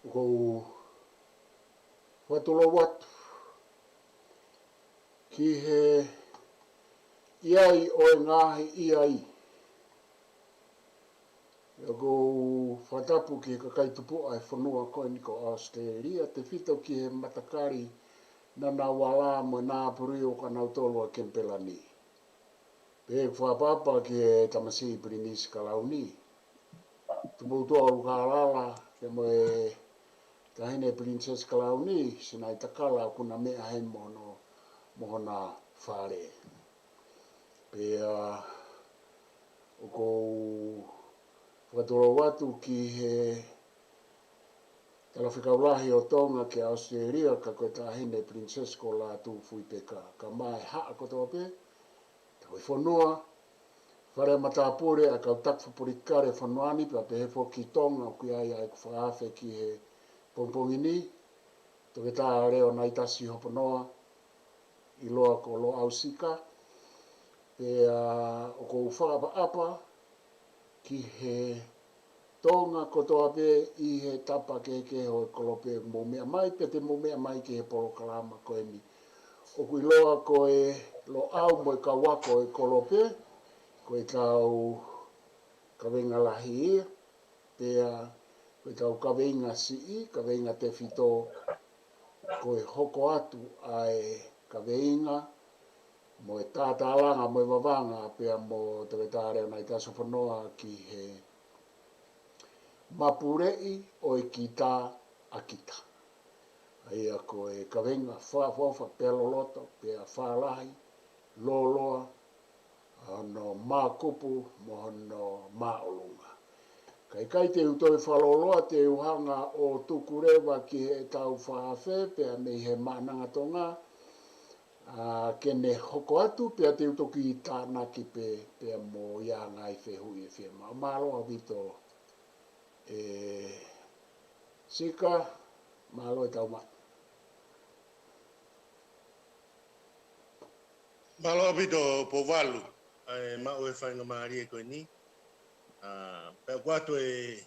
Ko watulo watu ki he iai o ngahi iai. Ko whatapu ki Vavanga-ki-Tupu'a e whanua koe ni ko Australia. Te whito ki he matakari na nā wala mo nā puri o ka nautolo a Kenipela ni. Pe whapapa ki he tamasi Pirinisi ka lau ni. Tupu toa luka lala ke mo e tahine Princess ka lau ni sinai takala kuna mea he mohona whare. Pe o kou whatoro watu ki he talawhikaulahi o Tonga ke Australia ka koe tahine Princess ko la tu fui peka. Ka mai haa kotoa pe, ta koe whanua, whare matapure a kau takwhapurikare whanuani pa pe he ki Tonga o ki ai ku whaafe ki he pongpongi ni. Toke tā Leonaitasi Hoponoa, Iloa ko lo ausika. Pe o kou whaapa ki he Tonga kotoa pe i he tapa ke ho Kolope mo mea mai, pe te mo mea mai ki he Polokalama koe ni. O kui loa koe lo au mo ka wako e Kolope, koe tau kawenga lahi ia, pe koe tau kawenga sii, kawenga te whito koe hoko atu ai kawenga, mo e tatalanga mo e Vavanga pe mo te wetare na i taso whanoa ki he Mapule'i o e ki tā akita. Ia ko e kawenga whawhawha pe loloto, pe a whalahi, loloa, no mākupu, mo no māolunga. Kai te utoi whaloloa te uhanga o tukurewa ki he tau whawhe, pe a mei he mananga tonga, kene hoko atu, pe a te utoki i tānaki pe a mo ia ngai whehui e whiema. MALO a wito sika, MALO e tau ma. Malo abito po walu, mao e whainga maari e koe ni. Pea kuatu e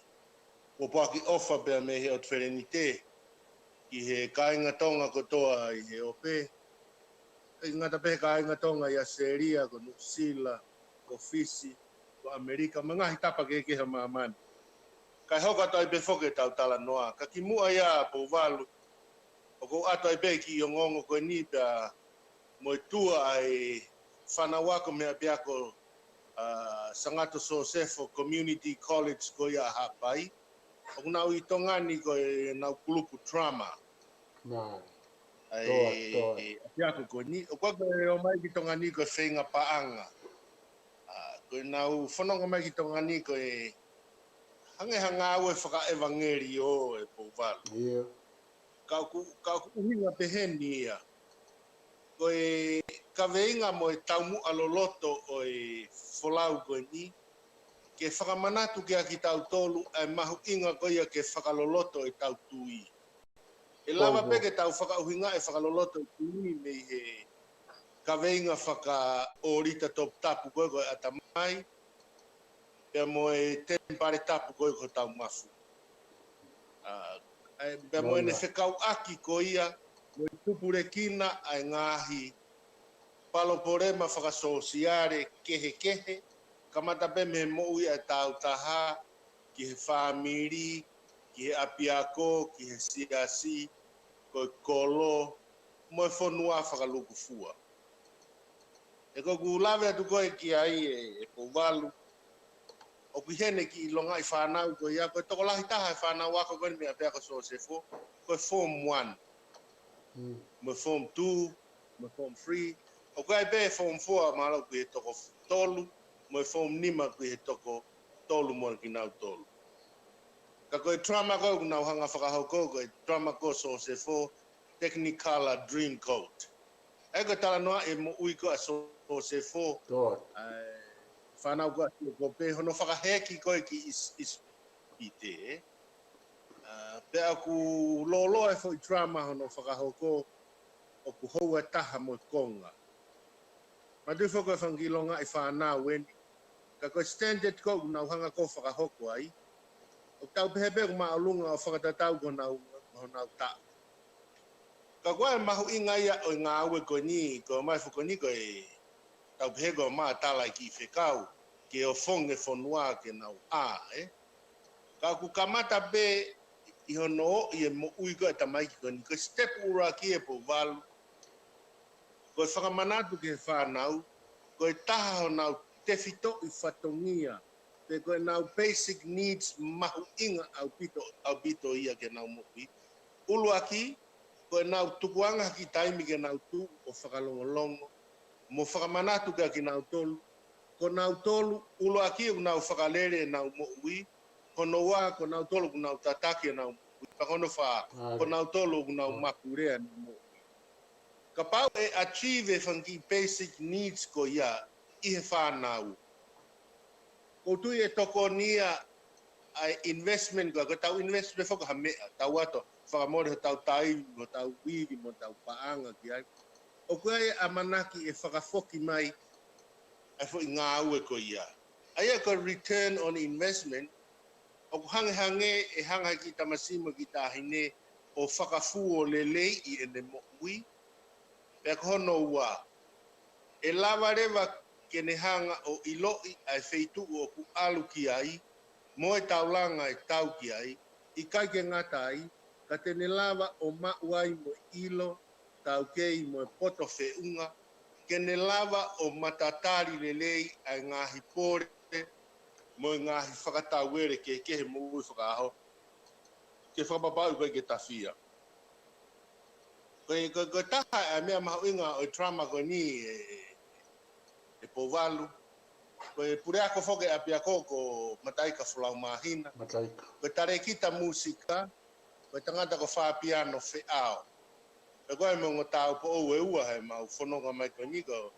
popoaki ofa pea me he o tferenite, ki he kāinga tonga kotoa i he ope. I ngata pe kāinga tonga i Australia, ko New Zealand, ko Fiji, ko Amerika, mangahi tapa ke ha maamani. Kai hoka toi pe foke tau tala noa, ka ki mua ia po walu, o ko ato ai pe ki i ngongo koe ni pea mo tua ai whanawako mea piako Sangato Sosefo Community College ko ia hapai. O kuna ui tongani ko e nau kulupu trauma. Nā, toa. Piako ko ni, o kwa o mai ki tongani ko whenga paanga. Ko nau whanonga mai ki tongani ko e hange hanga au e whaka evangeli o e pouvalu. Ia. Kau uhinga peheni ia. Ko e ka veinga mo e taumu aloloto o e folau ko ni ke whakamanatu ke aki tau tolu e mahu inga ko ia ke whakaloloto e tau tui. E lava peke tau whakauhinga e whakaloloto e tui me he ka veinga whaka orita top tapu koe koe atamai pia mo e tempare tapu koe koe tau mafu. Pia mo e ne whekau aki ko ia mo e tupure kina ai ngahi palo porema whakasosiare kehe, kamata pe me moui e tau taha, ki he whamiri, ki he apiako, ki he siasi, ko e kolo, mo e whanua whakaluku fua. E ko lawe atu koe ki ai e pouwalu, o ki hene ki longa i whanau ko ia, ko e toko lahi taha e whanau ako koe me apiako sosefo, ko e form 1, mo e form 2, mo e form 3, o kai be form 4 malo ku he toko tolu, mo e form 5 ku he toko tolu mo ki nau tolu. Ka koe trauma ko nau hanga whakahoko ko e trauma ko so se fo Technicolor Dream Coat. E ko tala noa e mo ui ko a so se fo. Whanau ko pe hono whakaheki ko e ki is ite. Pe aku lolo e fo i trauma hono whakahoko o ku houa taha mo Konga. Matu foko e whangilonga i whanau weni. Ka koe standard ko nau hanga ko whakahoko ai. o tau pepe ko maalunga o whakatatau ko nau ta. Ka koe mahu inga ia o ngā aue ko ni, ko mai fuko ni ko e tau pepe ko maa tala ki whekau, ke o fonge fonua ke nau a, Ka ku kamata be I hono I e mo ui ko e tamai ki ko ni, ko step ura ki e po valu, ko e whakamanatu ke whanau, ko e taha ho nau tefito I whatongia, pe ko e nau basic needs mahu inga au pito ia ke nau mo ui. Ulu aki, ko e nau tukuanga ki taimi ke nau tu o whakalongolongo, mo whakamanatu ka ki nau tolu, ko nau tolu, ulu aki o nau whakalere nau mo ui, ko noa, ko nau tolu, ko nau tataki nau mo ui, pakono wha, ko nau tolu, ko nau mapurea nau mo ui. Ka pau e achieve whangi basic needs ko ia, I he whanau. Ko tui e toko nia ai investment ko tau invest be foka mea tau ato whakamore ho tau tai mo tau wiwi mo tau paanga ki ai o koe a manaki e whakafoki mai ai fo ngā ue ko ia ai e ko return on investment o hange e hanga ki tamasimo ki tahine o whakafu o lelei I ene mo ui pe hono ua e lava rewa kene hanga o Iloi ai feitu o ku alu ki ai mo e taulanga e tau ki ai, I kai ke ngata ai, ka tene lava o mauai mo ilo, tau kei mo e poto whiunga, kene lava o matatari lelei ai ngahi pore, mo e ngahi whakatauere ke kehe mo ui whakaho, ke whakapapau koe ke tawhia. Koe taha e mea mahu inga o trauma ko ni e povalu, koe pureako whoke a piako ko mataika whulau mahina. Mataika. Koe tare kita musika, koe tangata ko wha piano whiao. Koe koe mo ngotau po o e ua he mau whanonga mai ko niko,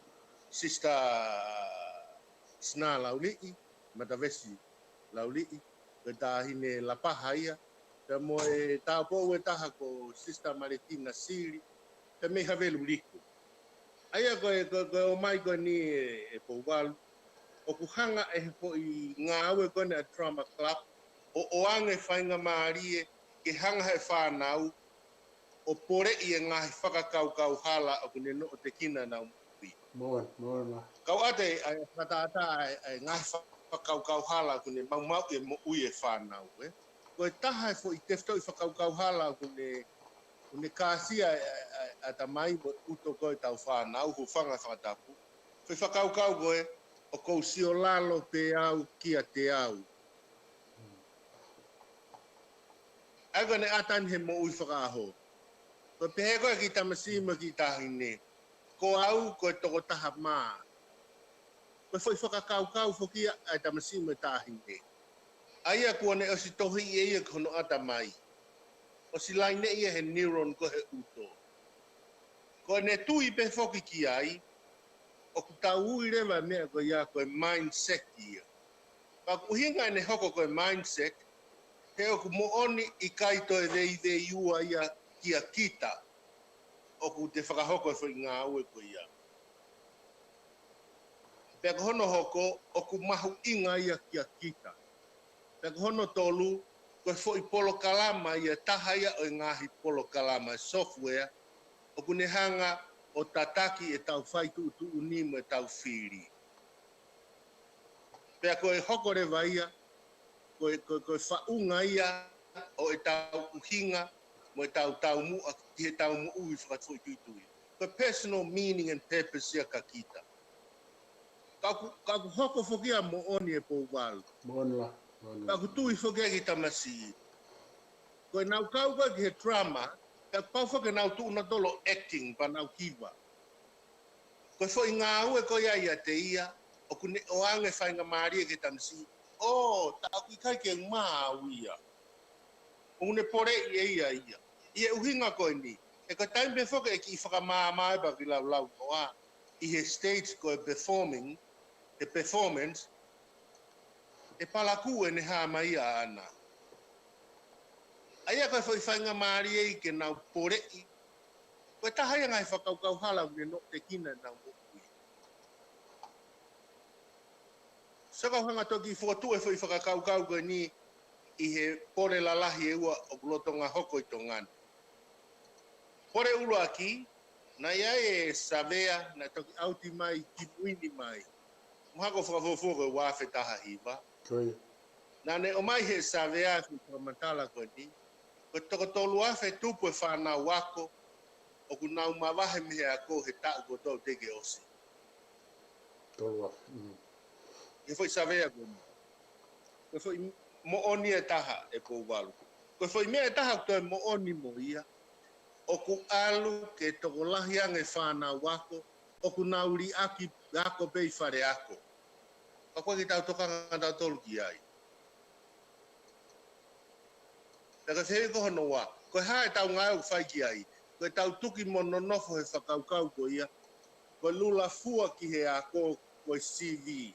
Sister Sna Laulii, Matavesi Laulii, koe tahine lapaha ia. Koe mo e tau po o e taha ko Sister Maritina Siri, koe me havelu liku. Aia koe o mai ko ni e pouwalu, o kuhanga e po I ngā aue kone a Trauma Club, o oange whainga maarie ke hanga he whanau, o pore I e ngahi whakakau hala o kune no o te kina nau mui. Moa. Kau ate ai whataata ai ngahi whakakau hala o kune mau e mo ui e whanau. Koe taha e fo I tefto I whakakau hala o kune kāsia a tamai mo uto koe tau whanau, hu whanga whakatapu. Koe whakakau koe, o kou sio lalo pe au kia te au. Aga ne atan he mo ui whakaho. Ko pehe koe ki tamasima ki tahine. Ko au koe toko taha maa. Koe foi whakakau whokia ai tamasima tahine. Aia kua ne o si tohi I eia kono ata mai. O si laine ia he neuron ko he uto. Ko ne tui pe whoki ki ai. O ku tau ui rewa mea ko ia koe mindset ia. Ka kuhinga ne hoko koe mindset. He oku mooni I kaito e vei ua ia kia kita. Oku te whakahoko e ngā ue ko ia. Peka hono hoko, oku mahu inga ia kia kita. Peka hono tolu, koe fo I Polokalama ia taha ia o ngahi Polokalama software, oku ne hanga o tataki e tau whaitu utu unima e tau whiri. Peka koe hoko rewa ia, koe whaunga ia o e tau uhinga, mo e tau mua ki he tau mu ui whakatoi tuitui. Koe personal meaning and purpose ia ka kita. Kaku hoko whokia mo oni e pou walu. Moa. Kaku tui whokia ki tamasi. Koe nau kauka ki he drama, kaku pau whokia nau tu na dolo acting pa nau kiwa. Koe fo I ngā ue ko ia te ia, o kune o ange whainga maaria ki tamasi. Tau ki kai ke maa uia. O ne pore I ia. Ia uhinga koe ni. E ka taimpe whoka e ki whakamaa pa ki lau noa. I he stage koe performing, the performance, e palaku e ne haa mai a ana. Aia koe whai whainga maari e ke nau porei, koe tahai ngai whakaukau hala ne no te kina nau mokui. Saka hanga toki whatu e whai whakakaukau koe ni, I he pore lalahi e ua o kulotonga hoko I tongani. Pore ulu aki, na ia e savea na toki auti mai ki muini mai. Mahako whakafofo e wafe taha hiva. Na ne o mai he savea ki whakamantala koe ni, ko toko tolu afe tupu e whanau wako, o kunau mawahe mihe a ko he tau kotou teke osi. Tolu afe. He foi savea koe ni. Ko foi mo oni e taha e pou walu. Ko foi mea e taha koe mo oni mo ia. O ku alu ke toko lahiang e whanau wako, o kunau li aki ako pei whare ako. Ka koe ki tau tokanga tau tolu ki ai. Taka whiri koho no wā. Koe hae tau ngai o whai ki ai. Koe tau tuki mono nofo he whakaukau ko ia. Koe lula fua ki he a koe CV.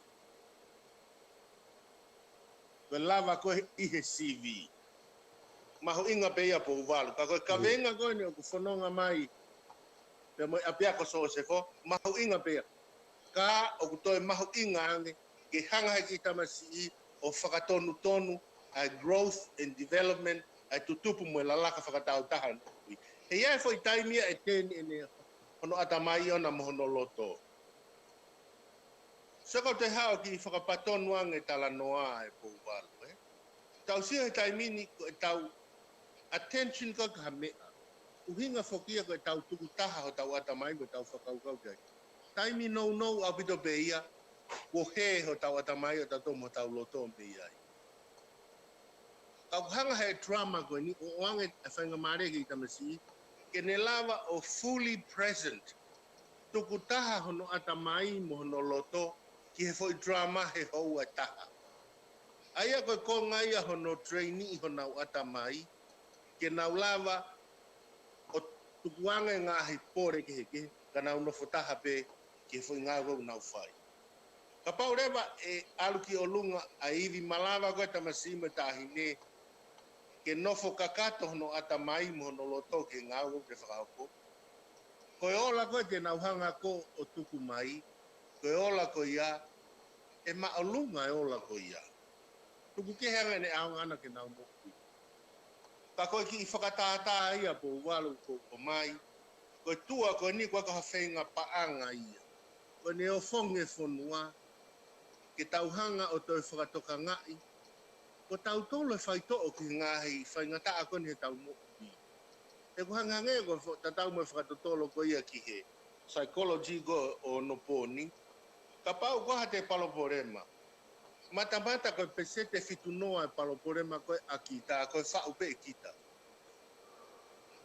Koe lava koe I he CV. Maho inga pe ia po uwalu. Ka koe kawenga koe ni o ku whanonga mai. Pe mo apia ko so se fo. Maho inga pe ia. Ka o ku toi maho inga ange. Ke hanga he ki tamasi I o whakatonu tonu. A growth and development. Ai tutupu mo lalaka whakatau tahan. He iai foi taimia e tēni ene hono atamai ona mo hono loto. Saka te hao ki whakapatonu ange tala noa e pou walu. Tau sia he taimini ko e tau attention ko ka mea. Uhinga whokia ko e tau tuku taha ho tau atamai ko tau whakaukau kai. Taimi nou au pito pe ia. Ko he ho tau atamai o tau tomo tau loto pe iai. Kau hanga he drama ko ni o ange e whainga mare ki tamasi ke ne lava o fully present tuku taha hono atamai mo hono loto ki he foi drama he houa taha. Aia koe konga ia hono trainee hono atamai ke nau lava o tuku ange ngā he pore ke heke ka nau nofo taha pe ki he foi ngā wau nau whai. Ka pau rewa e aluki o lunga a iwi malava koe tamasi me tahine ke nofo kakato hono atamai mo hono loto ke ngau ke whakahoko. Koe ola koe te nauhanga ko o tuku mai, koe ola ko ia, e maolunga e ola ko ia. Tuku ke hanga ne aungana ke nau moku. Ka koe ki whakatātā ia po walu ko mai, koe tua koe ni koe ka hawhenga paanga ia. Koe ne o whonge whonua, ke tauhanga o toi whakatoka ngai, ko tau tolo e whaitoa ki ngahi whaingata a koni he tau moki. E ko hangange ko tatau mo whakatotolo ko ia ki he psychology go o noponi. Ka pau ko ha te paloporema. Mata ko pesete fitunoa e paloporema ko akita, ko whaupe e kita.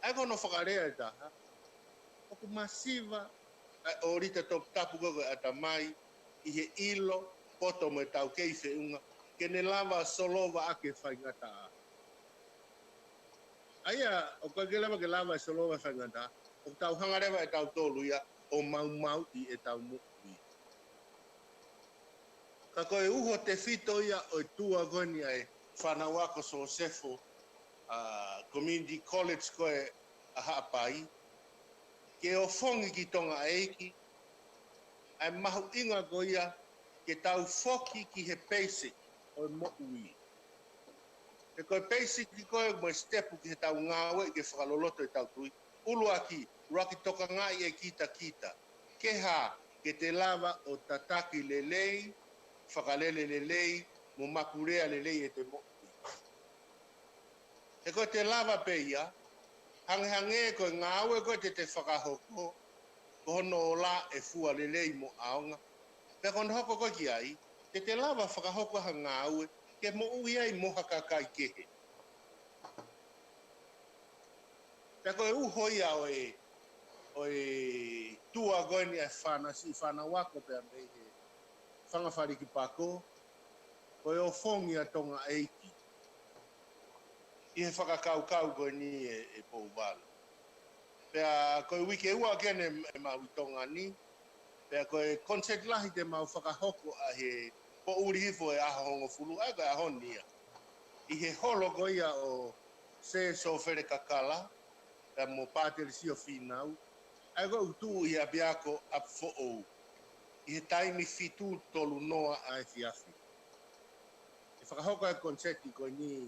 Ai ko no whakarea e taha. O ko masiva, o rita top tapu ko atamai, I he ilo, poto mo e tau keife unga, ke ne lava solova ake whaingata a. Aia, o koe ke lava e solova whaingata, o tau hangarewa e tau tolu ia, o mau I e tau mukui. Ka koe uho te fito ia o tua goni ai whanau ako so sefo community college koe a haapai, ke o whongi ki Tonga eiki, ai mahu inga ko ia, ke tau whoki ki he basic o mo'ui. E koe basic ki koe mo stepu ki he tau ngāwe ke whakaloloto e tau tui. Ulu aki, raki toka ngai e kita. Ke ha, ke te lava o tataki lelei, whakalele lelei, mo mapurea lelei e te mo'ui. E koe te lava pe ia, hange koe ngāwe koe te whakahoko, ko hono o la e fua lelei mo aonga. Pe kono hoko koe ki ai, te lava whakahoko ha ngāwe, ke mo ui ai moha kakai kehe. Pe koe uhoia o e tua goini e whana wako pe me he whangawhariki pako, koe o whongi a Tonga eiki. I he whakakaukau goini e pouwala. Pea koe wike ua kene e maui Tonga ni, pea koe concert lahi te mau whakahoko a he po uri hifo e aha hongo fulu, ai koe ahoni ia. I he holo ko ia o se so fere kakala, e mo pāteri si o whinau, ai koe utu I a biako ap fo ou. I he taimi fitu tolu noa a e fiafi. E whakahoka e konseti ko ni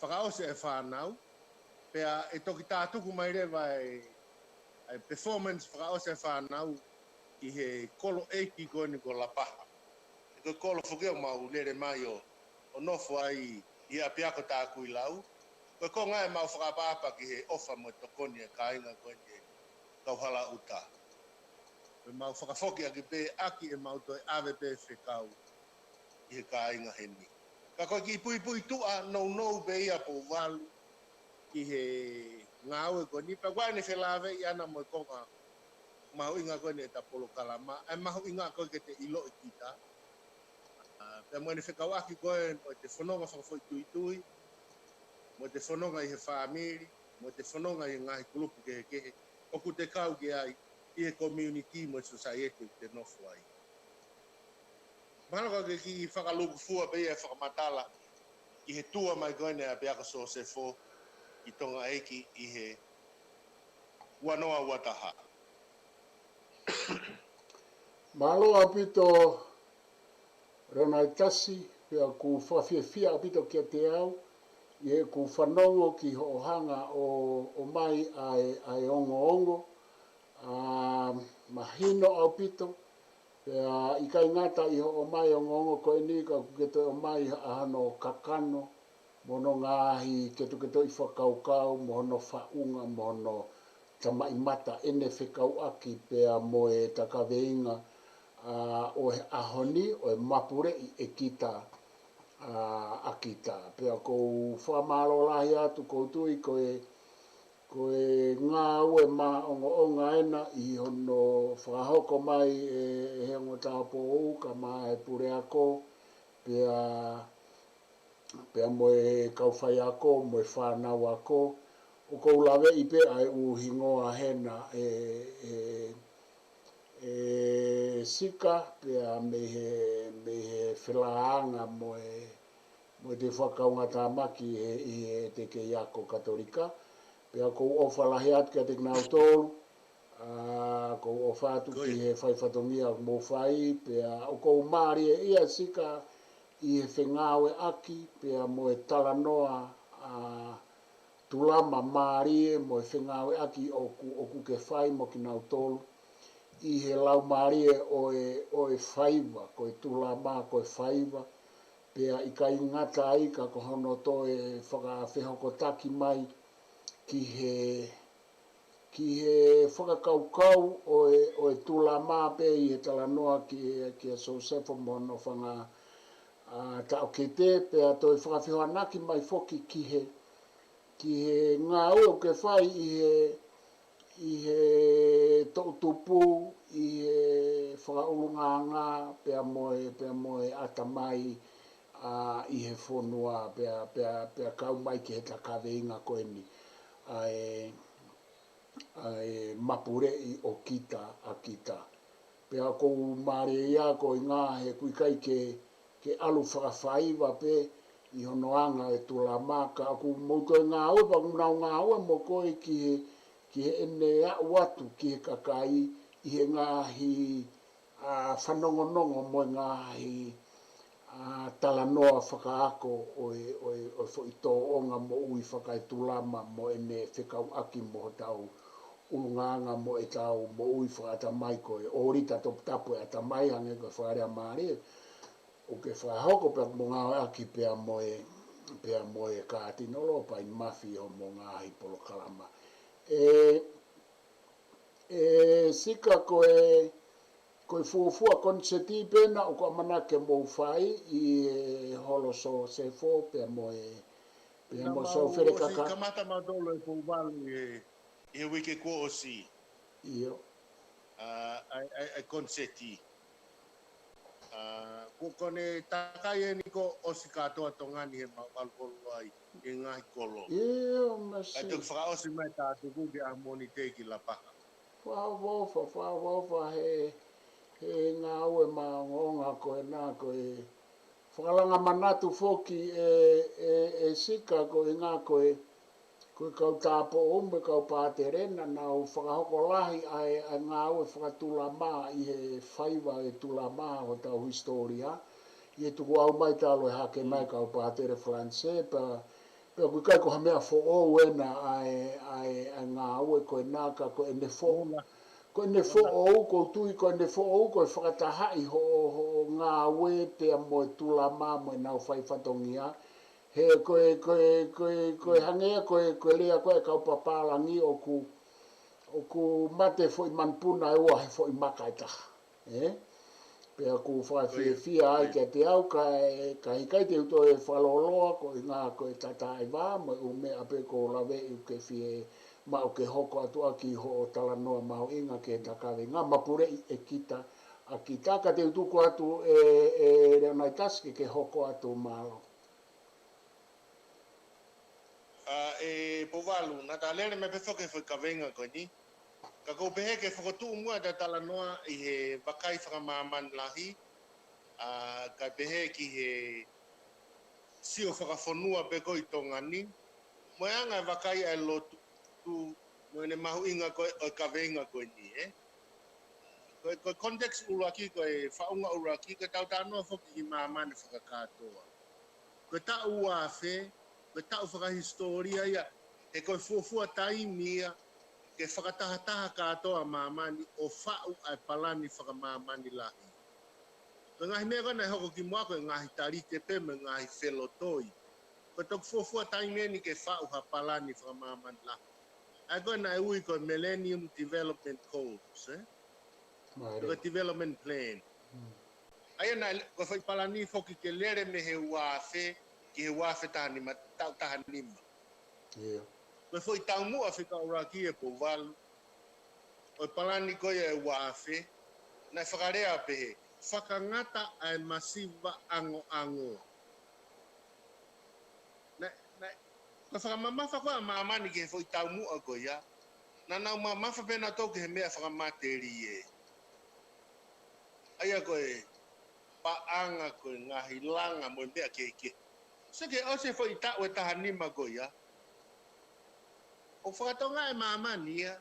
whakaose e whanau, pea e toki tātuku mai rewa e performance whakaose e whanau ki he kolo eiki ko ni ko la paha. E ko kolo whukeo mau lere mai o nofo ai i a piako tāku I lau. Ko Konga e mau whakapapa ki he ofa mo tokoni e kāinga ko ni kauhala uta. Pe mau whakafoki a ki pe aki e mau toi ave pe whekau I he kāinga heni. Ka koe ki pui tua nou pe ia po walu ki he ngāue ko ni. Pa guane whelave I ana mo Konga. Mahu inga ko ni e ta Polokalama. E mahu inga ko ke te Iloa kita. Pe mwene whekau aki koe mo te whanonga whakafoi tui. Mo te whanonga I he whamiri. Mo te whanonga I ngahi kulupu kehe. Oku te kau ki ai I he community mo society te nofo ai. Mana ko ki whakaluku fua pe ia whakamatala I he tua mai koe ne a peaka so se fo I tonga eiki I he wanoa wataha. Malo apito Leonaitasi pia ku whawhiawhia apito kia te au I he ku whanongo ki hohanga o mai ai ongo mahino apito pia I kai ngata I ho mai ongo koe ni ka kuketo o mai ahano kakano mono ngahi keto I whakaukau mono whaunga mono tamaimata ene whekau aki pia mo e takaweinga o he ahoni o e Mapule'i e kita akita. Pea kou whamalo lahi atu koutui koe ngā ue ma onga ena I hono whahoko mai e hengo tāpo ou ka ma e pure ako pea mo e kauwhai ako mo e whanau ako o kou lawe I pe ai uhingoa hena sika pea me he whilaanga mo te whakaunga tāmaki I he te kei ako katolika. Pea kou ofa lahi atu kia te knau tōru, kou ofa atu ki he whaiwhatongia mō whai, pea o kou maari e ia sika I he whengawe aki, pea mo e talanoa tulama maari e mo e whengawe aki o ku ke whai mo ki nau tōru. I he lau maari e o e whaiva, ko e tulama ko e whaiva, pea I kai ngata ai ka kohono to e whakawhehokotaki mai ki he whakakaukau o e tulama pe I he talanoa ki a Thyself mono whanga tau kete, pea to e whakawhehoanaki mai foki ki he ngā ue ke whai I he tupu, I he whakaulunganga, pea moe atamai I he whonua, pea kau mai ki he takaweinga koe ni. Ai Mapule'i o kita akita. Pea kou maare ia ko I ngā he kuikai ke alu whakawhaiva pe I honoanga e tulama ka aku mouto ngā ue pa ngunau ngā ue mo koe ki he ene au atu ki he kakai I he ngahi whanongonongo mo ngahi talanoa whakaako o whaito onga mo ui whakaitulama mo ene whekau aki mo tau ulunganga mo e tau mo ui whakatamai koe o rita tapu e atamai hange koe whakarea maare o ke whahoko pe mo ngā aki pea mo e kātinolo pa I mafi o mo ngāhi Polokalama. Sika koe fuafua konseti pena o ko manake mo whai I holo so se fo pea mo so where kaka. Kamata madolo e pou walu I he wike ko osi. Iyo. Ai konseti. Kone takai e niko osi katoa tongani he mawalpolo ai I ngahi kolo. Iyo, masi. Ai tuk whakaosi mai tātuku ki a moni teki la paha. Whawofa he ngā ue ma ngonga koe nā koe whakalanga manatu foki e sika koe ngā koe kau tāpo ume kau pāterena nā o whakahoko lahi ai ngā ue whakatula mā I he whaiva e tula mā o tau historia Ye tu au mai talo ha ke mai ka pa tere France pa pe ku kai ko ha mea fo o wena ai nga o ko na ka ko ene fo ko ene fo o ko tu ko ene fo o ko fa ta ha I ho nga we te mo tu la ma mo na fai fatongia he ko hange ko le ko ka pa pa la ni o ku mate fo I manpuna e wa fo I makaita pe aku fa fi ai ke te au kai te to e faloloa ko nga ko tata I va mo me ape ko lave ke fi ma o ke hoko atu aki ho tala noa ma o inga ke takave nga Mapule'i e kita a kita ka te utuko atu Leonaitasi ke hoko atu MALO e povalu na talere me peso ke foi kavenga ko ni ka ko pehe ke fokotu mua da talanoa I he vakai whakamaman lahi ka pehe ki he sio whakafonua pe ko I Tonga ni mo anga vakai ai lotu mo ne mahu inga ko o kavenga ko ni ko context uraki ko e whaunga uraki ko tau tanoa foki ki maman whakakatoa ko ta ua fe ko ta whakahistoria ia e ko fuafua taimia ke whakatahataha katoa mamani o whau ai palani whakamamani lahi. Ko ngahi mea kona e hoko ki mua ko ngahi tarike pe me ngahi whelotoi. Ko tok fuafua taimia ni ke whau ha palani whakamamani lahi. Ai kona e ui ko Millennium Development Goals, ko Development Plan. Ai na ko whai palani foki ke lere me he wafe, ki he wafe tahanima, tau tahanima. Ko whai tau mua whika uraki e po walu. O palani ko e wafe, na whakarea pehe, whakangata ai masiva ango. Ko whakamamafa koa maamani ke whai tau mua ko ia, na nau mamafa pena tō ke he mea whakamateri e. Aia ko e, paanga ko e ngahi langa mo mea ke. So ke o se whai tau e tahanima ko ia, o whakatonga e maamani ia,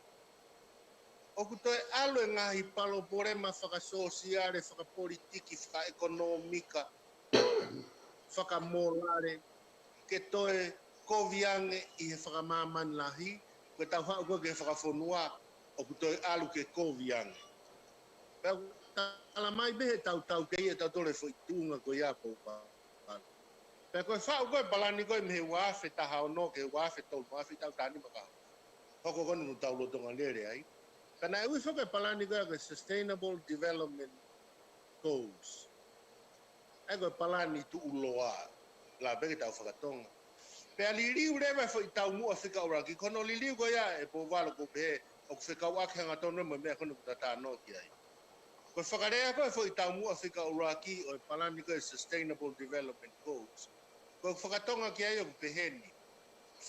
o kutoe alo e ngahi palo porema whakasosiare, whakapolitiki, whakaekonomika, whakamorare, ke toe koviange I he whakamaman lahi, ke tau hao koe ke whakafonua, o kutoe alu ke koviange. Pea tala mai behe tau ke ia tau tole whaitunga ko ia pou pala. Pea koe whao koe palani koe mehe wafe taha o no, ke wafe tau wafe tau tani makaho. Hoko kone nu tau lotonga lere ai. Kana e ui whaka palani koe ke Sustainable Development Goals. E koe palani tu uloa. La beke tau whakatonga. Pea liliu rewa fo I tau mua whika uraki. Kono liliu ko ia e po walo ko pehe. O whika wake hanga tono mo mea kono kutata no ki ai. Ko whakarea ko e fo I tau mua whika uraki o e palani ko e Sustainable Development Goals. Ko whakatonga ki ai o pehe ni.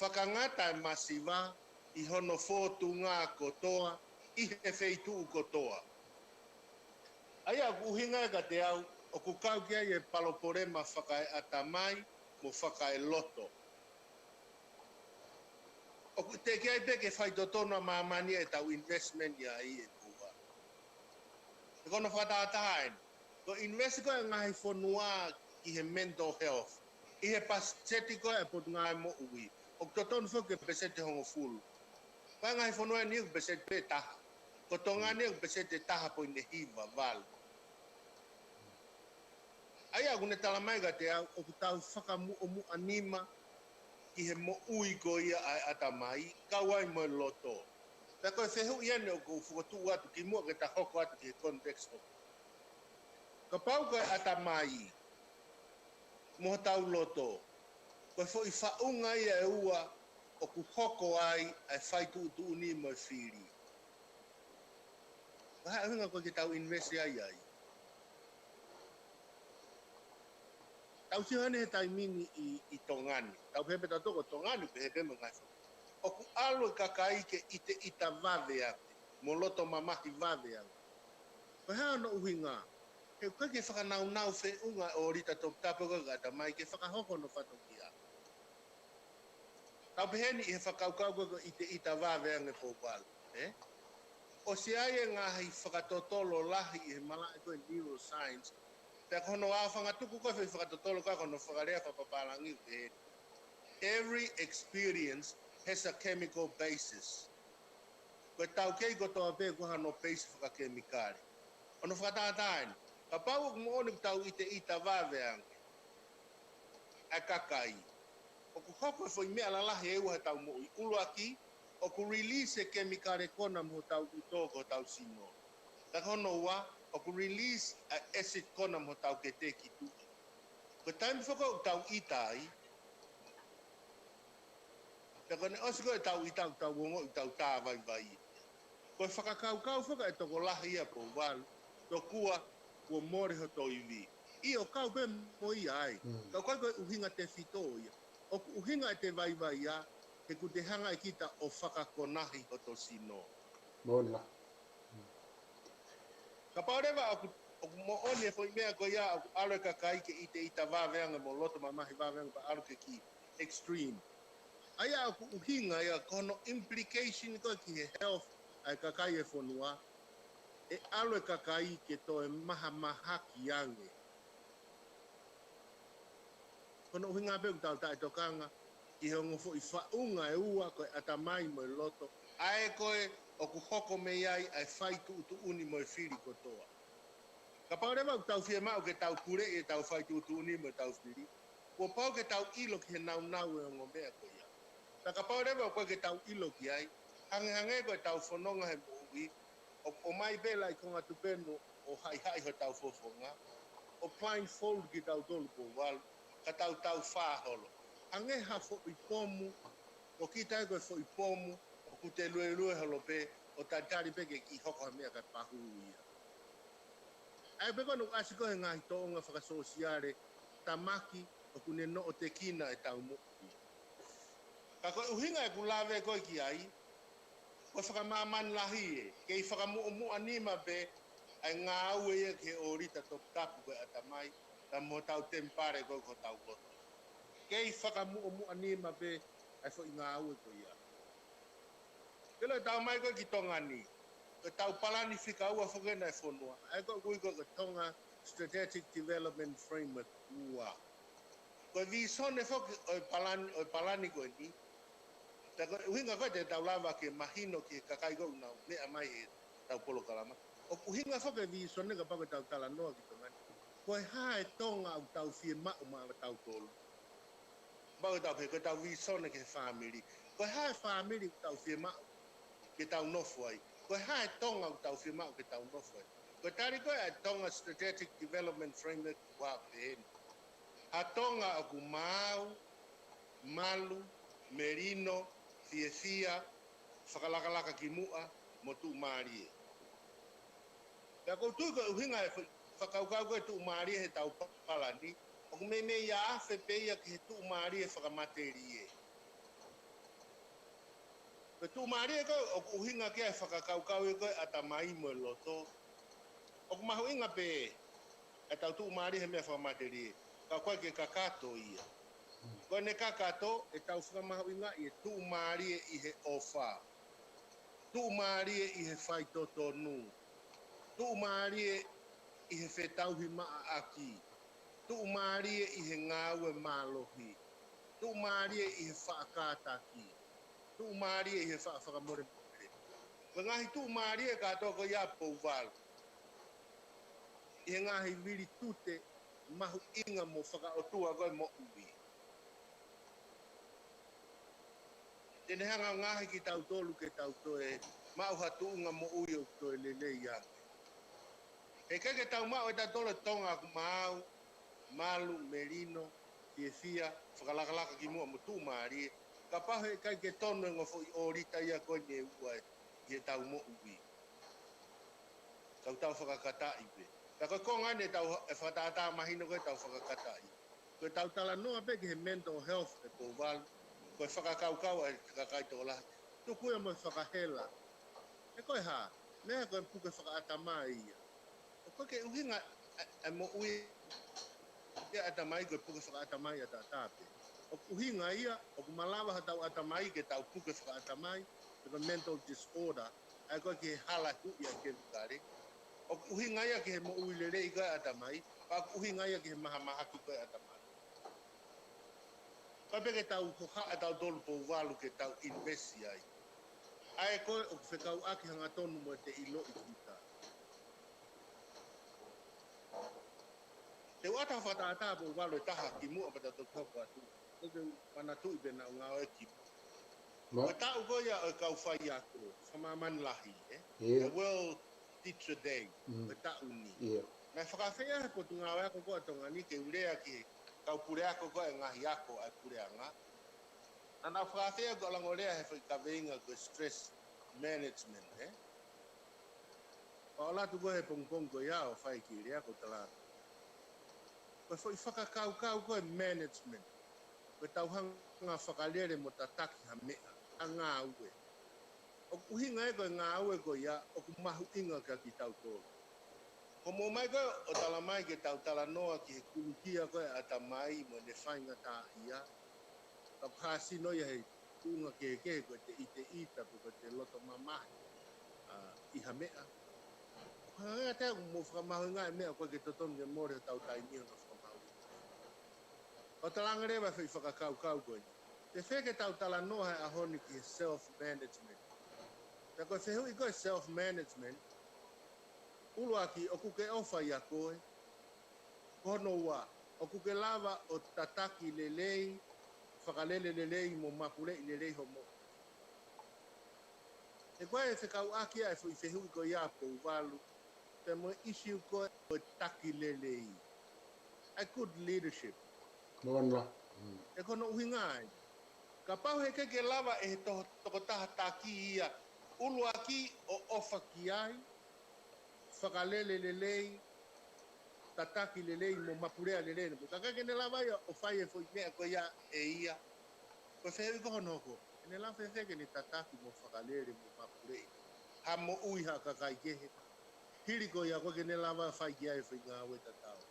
Whakangata e masiva I hono fōtu ngā kotoa I he wheitu kotoa. Aia uhinga ka te au, o kukau ki ai e paloporema whakae atamai mo whakae loto. O te ki ai peke whaitotono mamani e tau investment ia I e kua. E kono whakataataha eni. Ko invest ko e ngahi whanua ki he mental health. I he paseti ko e pot ngai mo ui. O totono whoke pesete hongo fulu. Ko e ngahi whanua ni u pesete pe taha. Ko tonga ni u pesete taha po ine hiva vale. Ai aku ne tala mai ka te au o tau whakamu o mu anima ki he mo ui ko ia ai atamai kawai mo loto. Pea koe whehu ia ne o kou whakatu atu ki mua ke ta hoko atu ki he context o. Ka pau koe atamai mo tau loto. Koe fo I whaunga ia e ua o ku hoko ai ai whaitu utu ni mo whiri. Waha hunga koe ki tau investi ai ai. Tau si hane he taimini I tongani. Tau pepe tau toko tongani pepe mo ngai whaka. O ku alo kakai ke ite ita vave ake. Mo loto mamahi vave ake. Ko hea no uhinga. He koe ke whakanau nau whe unga o rita top tapo kagata mai ke whakahoko no whatokia. Tau peheni I he whakaukau ko ite ita vave ake po wala. O si aia ngahi whakatotolo lahi I he malai koe neuroscience. Te kono wafanga tuku ko fe whakatotolo ka kono whakarea whapapalangi e. Every experience has a chemical basis. Ko tau kei ko toa pe ko hano base whakakemikare. Ono whakatatain, ka pau mo onu tau ita waweange. A kakai. O ku hoko foi mea lalahi e ua tau mo i uluaki, o ku release e kemikare kona mo tau utoko tau sino. Ta kono wa, o ku release a acid kona mo tau ke te ki tu. Ko time whaka tau itai, ta kone osiko e tau itau tau wongo tau tā vai. Ko whakakau whaka e toko lahi ia po walu, to kua kua mori ho to iwi. I o kau pe mo i ai, kau koe uhinga te whito ia. O uhinga e te vai ia, he ku te hanga i kita o whakakonahi ho to sino. Mola. Ka paurewa o mo one foi mea ko ia o alo ka kai ke ite ita waweanga mo loto mamahi waweanga pa alo ke ki extreme. Aia o uhinga ia kono implication ko ki he health ai ka kai e fonua e alo ka kai ke to e maha ki ange. Kono uhinga pe tau tai tokanga ki he ngofo i whaunga e ua ko atamai mo loto. Ae koe o ku hoko me iai ai whai tu uni mo e whiri kotoa. Ka paurewa tau whia mau ke tau kure e tau whai tu uni mo tau whiri. Kua pau ke tau ilo ki he nau e o ngomea ko ia. Ta ka paurewa koe ke tau ilo ki ai, hange koe tau whanonga he moui, o mai bela i konga tupeno o hai ho tau fofonga, o blindfold ki tau tolu po walu, ka tau whaholo. Hange ha fo i pomu, o ki tai koe fo i pomu, o ku te lue holo pe, o tari peke ki hoko ha mea ka pahu ia. Ai pe kono asiko he ngahi toonga whakasosiare, tamaki, o kune no o te kina e tau mo ia. Ka koe uhinga e kulawe koe ki ai, koe whakamamani lahi e, kei whakamu anima pe, ai ngā aue ia ke o rita tapu koe atamai, ta mo tau tempare koe ko tau loto. Kei whakamu anima pe, ai fo i ngā aue koe ia. Kelo tau mai koe ki Tonga ni, koe tau palani whika ua whakena e whonua, ai koe koe Tonga Strategic Development Framework ua. Koe visone whoki oi palani koe ni, ta koe uhinga koe te tau lava ke mahino ki kakai koe unau, mea mai e tau Polokalama. O uhinga whoke visone ka pako tau tala noa ki Tonga ni, koe hae Tonga au tau fie mau maa tau tolu. Pako tau pe, koe tau visone ke family. Koe hae family tau fie mau, ke tau nofu ai. Koe hae Tonga au tau fie mau ke tau nofu ai. Koe tari koe a Tonga Strategic Development Framework wā peheni. A Tonga aku mau, malu, merino, fia, whakalakalaka-ki-Tupu'a, mo tu marie. Pea koutu koe uhinga e whakaukau koe tu marie he tau palani, o me ia awhe peia ki he tu marie whakamaterie. Pe tu marie koe, o uhinga kia e whakakaukau e koe atamai mo loto. O mahu inga pe, e tau tu marie he mea whakamaterie. Ka koe ke kakato ia. Koe ne kakato, e tau whakamahu inga i e tu marie i he ofa. Tu marie i he whaitoto nu. Tu marie i he whetauhi maa aki. Tu marie i he ngāwe mālohi. Tu marie i he whaakātaki. Tu marie i he whakamore more. Koe ngahi tu marie katoa ko ia pouwalu. I he ngahi wiri tute mahu inga mo whakaotua koe mo ui. Tene hanga ngahi ki tau tolu ke tau toe, mau hatuunga mo ui o toe lelei ange. E keke tau mau e tau tole Tonga aku mau, malu, merino, fia, whakalakalaka-ki-Tupu'a mo tu maari. Ka paho e kai ke tono e ngofo i orita ia koe ne ua i e tau mo ui. Tau whakakatai pe. Ta koe konga ne tau e whakatata mahino koe tau whakakatai. Koe tau tala noa pe ke he mental health e po walu. Koe whakakaukau e kakai tō lahi. Tuku e mo whakahela. E koe ha, mea koe puke whakaatamai ia. O koe ke uhinga e mo ui e atamai koe puke whakaatamai a tātāpe. O uhinga ia, o kumalawa ha tau atamai ke tau puke whakaatamai, ke koe mental disorder, e koe ke hala hui a ke vikare. O uhinga ia ke he mo ui lere i koe atamai, Pa uhinga ia ke maha ki koe atama. Pa peke tau hoha tau tolu po walu ke tau investi ai. Ai koe o whekau aki hanga tonu mo te ilo I kita. Te wata whataata po walu e taha ki mua pata to toko atu. Te mana tui pena o ngā oe ki. O tau koe ia o kau whai ako, whamaman lahi, The World Teacher Day, o tau ni. Me whakawhea he po tu ngā oe ako koe tonga ni ke urea ki kau pure ako koe ngahi ako ai pure anga. Nā whakawhea ko langorea he whakaweinga ko stress management, Pa o latu koe he pongpong ko ia o whai ki rea ko talanga. Koe whakakau koe management. Koe tauhanga whakalere mo tataki ha mea, a ngā ue. O uhinga e koe ngā ue ko ia, o kumahu inga ka ki tau tōru. Ko mō mai koe o tala mai ke tau tala noa ki he kulukia koe a ta mai mo ne whainga tā ia. Ka pāsi no ia he unga ke koe te ita po koe te loto mamahi I ha mea. Hanga te mo whakamahu ngā e mea koe ke totonu ke mōre tau tai nio no whakamahu. O talanga rewa whi whakakau koe. Te wheke tau tala noa he ahoni ki he self-management. Te koe whehui koe self-management, ulua ki o kuke ofa I a koe, Hoponoa, o kuke lava o tataki lelei, whakalele lelei mo Mapule'i lelei homo. E koe e whekau aki a e whehui koe ia po walu, te mo isiu koe o taki lelei. A good leadership. Nona. E kono uhinga ai. Ka pau he keke lava e he toko taha taki ia, ulua ki o ofa ki ai, whakalele lelei, tataki lelei mo Mapule'a lelei. Ka keke ne lava ia o whai e fwoi mea ko ia e ia. Ko whehui koho noko. E ne lava wheke ni tataki mo whakalele mo Mapule'i. Ha mo ui ha kakai kehe. Hiri ko ia koe ne lava whai ki ai whai ngā ue tatau.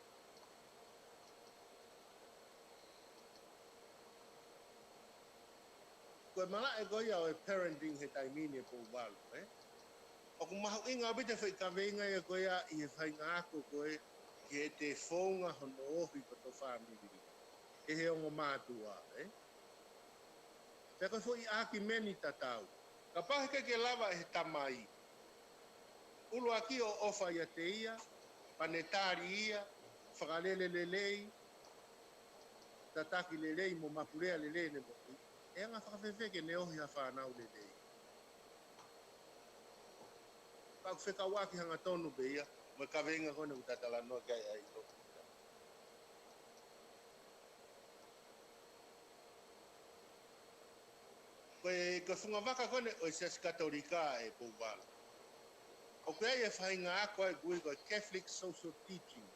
Koe mala e koe ia o e parenting he taimini e pou walu, O ku mahu inga bite whai ka veinga e koe ia I he whai ngā ako koe ki e te whonga hono ohi ko to whamiri. E he ongo mātua, Te koe fwoi aki meni tatau. Ka pahe ke lava e he tamai. Ulu aki o ofa ia te ia, panetari ia, whakalele lelei, tataki lelei mo Mapule'a lelei ne mo. E anga whakawhewheke ne ohi ha whanau lelei. Pau whekawaki hanga tonu be ia, mo ka venga kone utatala noa kai ai lo. Koe whunga waka kone o Isias Katolika e pou walu. O koe e whainga ako e gui koe Catholic Social Teaching,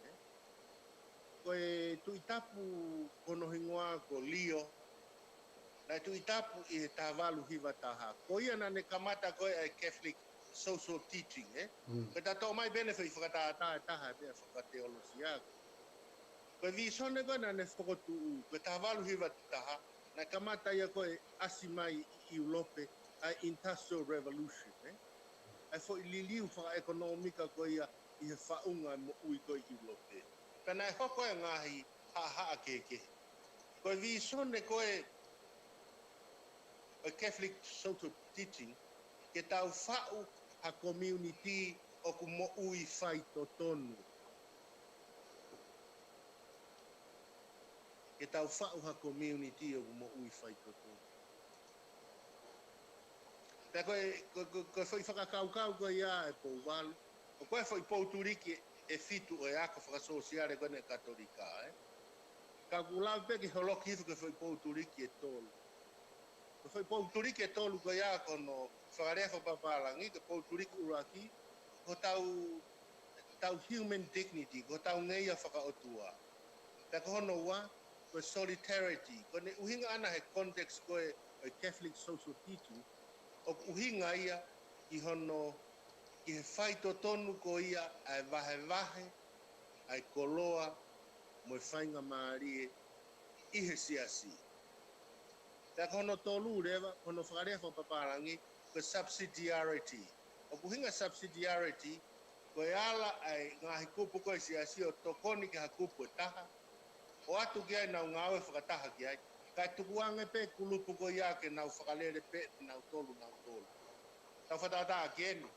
Koe tuitapu kono hingoa ko Leo, na tuitapu I he tāwalu hiwa taha. Ko ia na ne kamata koe e Catholic Social Teaching, Koe tato mai benefit I whakatātā e taha mea whakateolosia. Koe visone koe na ne whakotu, koe tāwalu hiwa taha, na kamata ia koe asimai I Kolope, a Industrial Revolution, Ai fo I liliu whaka-ekonomika koe ia I he whaunga mo ui koe I Kolope. Pena e hoko e ngahi haa keke. Koe visone koe o Catholic Social Teaching, ke tau whau ha community o ku mo ui whai to tonu. Ke tau whau ha community o ku mo ui whai to tonu. Pea koe whai whakakau koe ia e pou walu. O koe whai pou turiki e fitu o e ako whakasosiare koe ne katolika, Ka kulau peke holoki hitu koe whai pou turiki e tolu. Koe whai pou turiki e tolu koe ia kono whakarea whapapalangi, koe pou turiki uraki, ko tau human dignity, ko tau ngeia whakaotua. Pea ko hono ua, koe solidarity, koe ne uhinga ana he context koe o Catholic Social Teaching, o uhinga ia I hono I he whai to tonu ko ia ai vahe, ai koloa, mo e whainga maarie I he siasi. Pea kono tolu rewa, kono whakarea whapaparangi, ko subsidiarity. O kuhinga subsidiarity, koe ala ai ngahi kupu koe Siosiua tokoni ke hakupu e taha. O atu ki ai nau ngāwe whakataha ki ai. Kai tukuange pe kulupu koe ia ke nau whakalere pe nau tolu. Tau whatata ki eni.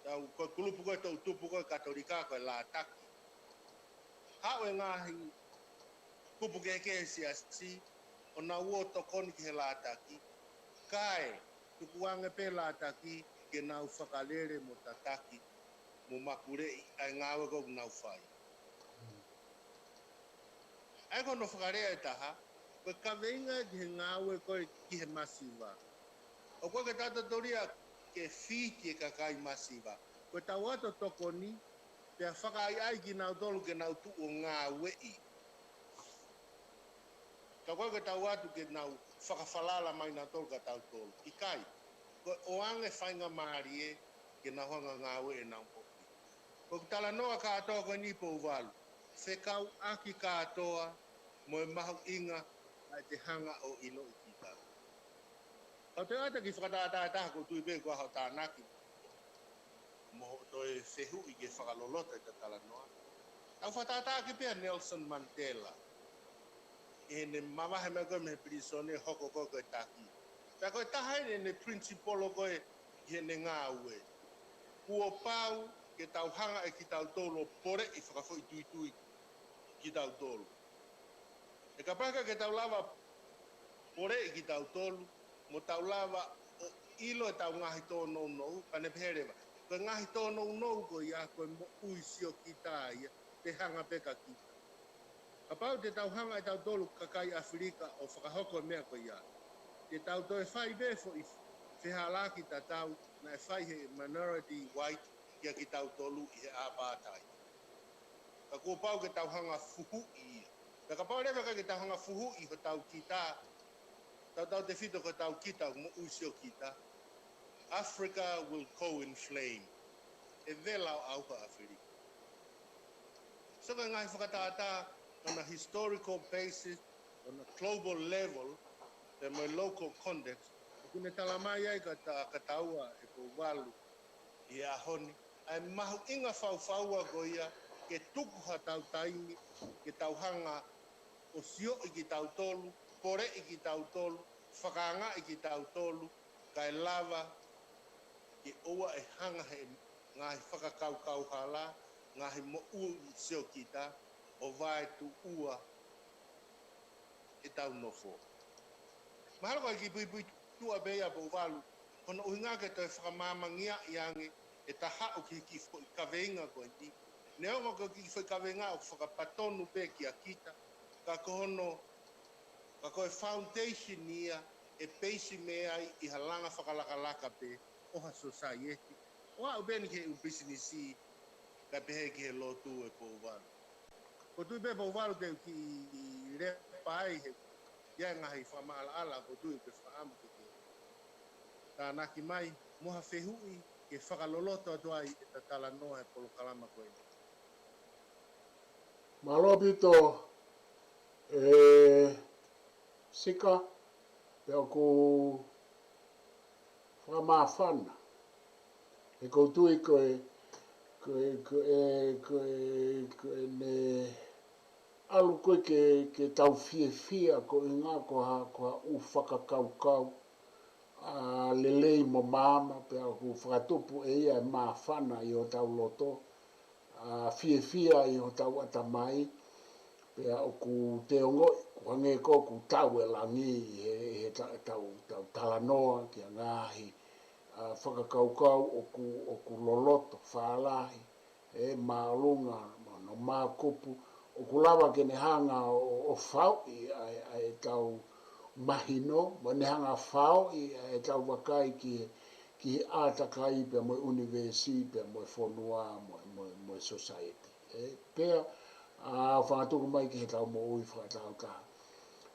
Tau koe kulupu koe tau tupu koe katolika koe la taki. Hau e ngahi kupu ke Siasi o na ua tokoni ki he la taki. Kai tukuange pe la taki ke nau whakalere mo tataki. Mo Mapule'i ai ngāwe koe nau whai. Ai kono whakarea e taha, koe kaweinga ki he ngāwe koe ki he masiwa. O koe ke tata toria ke whiti e kakai masiwa. Koe tau ato tokoni, pia whakai ai ki nau tolu ke nau tu o ngāwe i. Ka koe ke tau atu ke nau whakawhalala mai nau tolu ka tau tolu. I kai, koe oange whainga maarie ke nau hanga ngāwe e nau poki. Koe tala noa ka atoa koe ni pou walu. Whekau aki ka atoa, mo e mahu inga ai te hanga o ilo i kita. Kau te ata ki whakataataha ko tui pe kua hau tānaki. Mo toi whehu i ke whakalolota i te tala noa. Tau whataata ki pia Nelson Mandela. E ne mamahe me koe me prisone hoko koe koe taki. Pea koe tahai ne principolo koe i ne ngā ue. Kua pau ke tau hanga e ki tau tolo pore i whakafo i tui ki tau tolo. E ka paka ke tau lava pore i ki tau tolu, mo tau lava o ilo e tau ngahi tō nou, pane peherewa. Koe ngahi tō nou ko ia koe mo ui sio kita ia, te hanga peka kita. Ka pau te tau hanga e tau tolu kakai Afrika o whakahoko mea ko ia. Te tau to e whai befo i whihalaki ta tau na e whai he minority white ia ki tau tolu i he apartheid. Ka kua pau ke tau hanga fuhu i ia. Ka pau rewa ka ke tau hanga fuhu i ho tau kita. Tau te whito ko tau kita mo usio kita. Africa will co-inflame. E vela o auka Afrika. So ka ngai whakataata on a historical basis, on a global level, te mai local context, kune talamai ai ka taua e ko walu i a honi. Ai mahu inga whauwhaua ko ia ke tukuha tau taimi, ke tau hanga o sio i ki tau tolu, pore i ki tau tolu, whakaanga i ki tau tolu, kai lava ki oa e hanga he ngahi whakakau hala, ngahi mo ua sio kita, o vai tu ua e tau nofo. Mahalo kai ki pui tua beia po walu, kono uhinga ke toi whakamamangia i ange, e taha o ki kaweinga koe ni. Neonga ko ki kaweinga o whakapatonu pe ki a kita, ka kohono ka koe foundation ia e peisi mea i halanga whakalakalaka pe oha society. Oa ubeni ke u business i ka pehe ki he lotu e po walu. Ko tui pe po walu te ki repa ai he ia ngahi whamaala ala ko tui pe whaamu ke ke. Tā naki mai moha whehui ke whakaloloto atua i ta tala noa e Polokalama koe. Malo pito sika pe ku whamawhana. E koutui koe ne alu koe ke tau fia ko inga ko ha u whakakaukau a lelei mo mama pe ku whakatupu e ia e mawhana i o tau loto a fia i o tau atamai pe o ku te ongo ku hange ko ku tau e langi he tau talanoa ki a ngahi a whakakaukau o ku loloto whaalahi e maalunga no mākupu o ku lawa ke ne hanga o whau i e tau mahino mo ne hanga whau i e tau wakai ki atakai pe mo universi pe mo whonua mo society pea a whangatuku mai ki he tau mo ui whakatau ka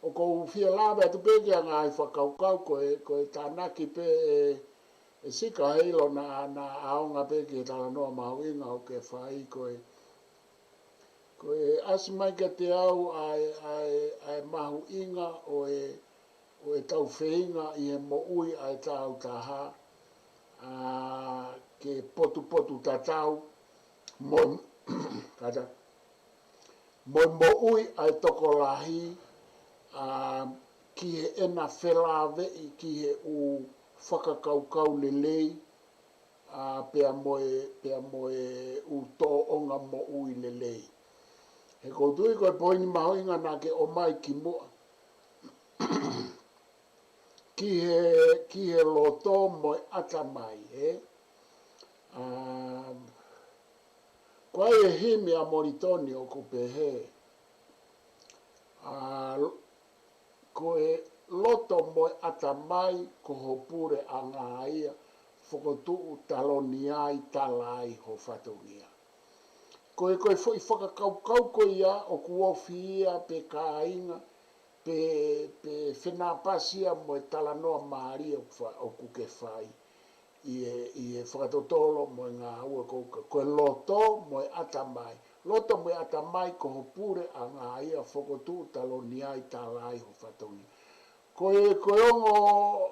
o ko fia lawe atu pe ki a ngai whakaukau ko e tānaki pe e sika heilo na aonga pe ki tala noa mahuinga o ke whai ko e asimai ke te au ai mahuinga o e tau wheinga i he mo ui ai tau taha ke potu tatau Mo kata mo ui ai toko lahi ki he ena whelawe i ki he u whakakaukau lelei pea moe u tō onga mo ui lelei. He koutui koe poini mahoinga nā ke o mai ki mua. ki he loto moe ata mai, Koe e himi a moritoni o kupehe. Koe loto moe ata mai ko hopure a ngā ia whakotuu taloni ai talai ho whatongia. Koe fwoi whakakaukau ko ia o kuofi ia pe kāinga pe whenapasia moe talanoa maari o kuke whai. I e whakatotolo moe ngā ua kouka. Koe loto moe ata mai. Loto moe ata mai ko hopure a ngā ia whakotuu taloni ai talai ho whatongia. Koe ongo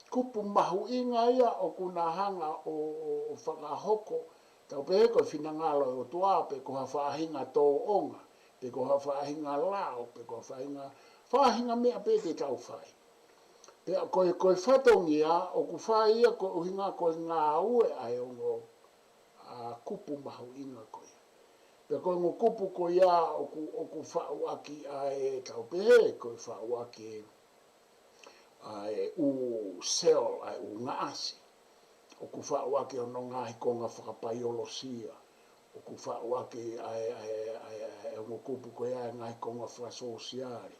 kupu mahu inga ia o kuna hanga o whakahoko. Tau pehe koe whinangalo o tuape ko hawhaahinga tō onga. Pe ko hawhaahinga lao, pe ko whaahinga mea pe te tau whai. Pea koe whatongia o ku whai ia ko uhinga koe ngā ue ai ongo kupu mahu inga koe. Pea koe ngo kupu ko ia o ku whauaki ai tau pehe koe whauaki ai u sel ai u ngaasi. O ku whauaki ono ngahi konga whakapaiolosia. O ku whauaki ai ngo kupu ko ia ngahi konga whakasosiari.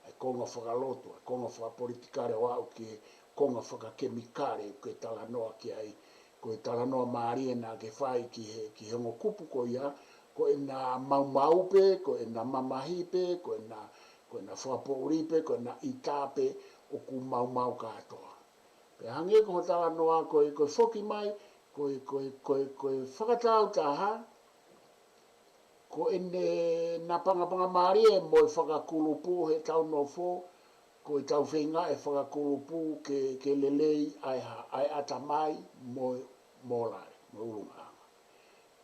Ai konga whakalotu, ai konga whakapolitikare wau ki konga whakakemikare ke talanoa ki ai. Ko e talanoa maari e nā ke whai ki he ngo kupu ko ia. Ko e nā maumaupe, ko e nā mamahipe, ko e nā whakapouripe, ko e nā itape o ku maumau katoa. Pe hange ko talanoa koe whoki mai, koe whakatau taha, ko ene nā pangapanga maari e moe whakakulupu he tau nofo, ko e tau whenga e whakakulupu ke lelei ai atamai moe molare, moe urunganga.